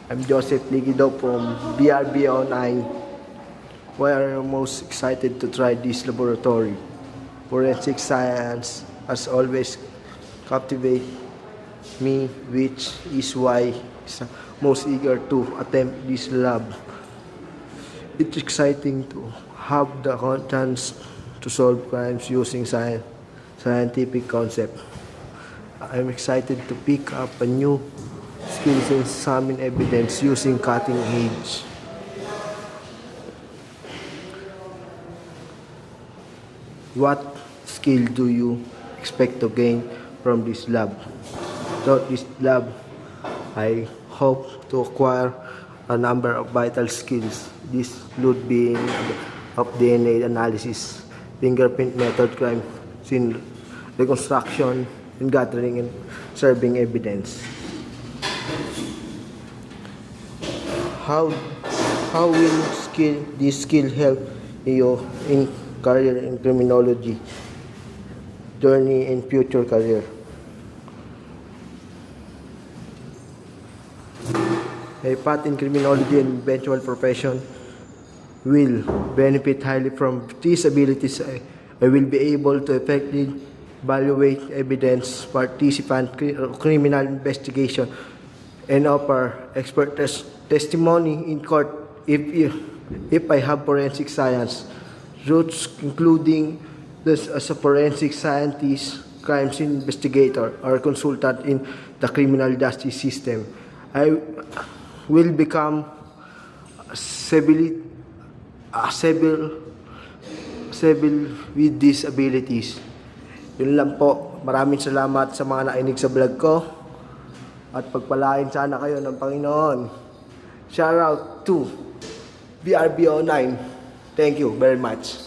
I'm Joseph Ligido from BRB Online. Why are you most excited to try this laboratory? Forensic science has always captivated me, which is why I'm most eager to attempt this lab. It's exciting to have the chance to solve crimes using scientific concept. I'm excited to pick up a new skills and examine evidence using cutting edge. What skill do you expect to gain from this lab? Throughout this lab, I hope to acquire a number of vital skills. This include being of DNA analysis, fingerprint method, crime scene reconstruction, and gathering and serving evidence. How will this skill help you in career in criminology, journey and future career? A path in criminology and eventual profession will benefit highly from these abilities. I will be able to effectively evaluate evidence, participant criminal investigation, and offer expert testimony in court if I have forensic science roots, including this as a forensic scientist, crime scene investigator, or consultant in the criminal justice system. I will become civil with these abilities. Yun lang po. Maraming salamat sa mga nainig sa vlog ko. At pagpalain sana kayo ng Panginoon. Shout out to BRB09. Thank you very much.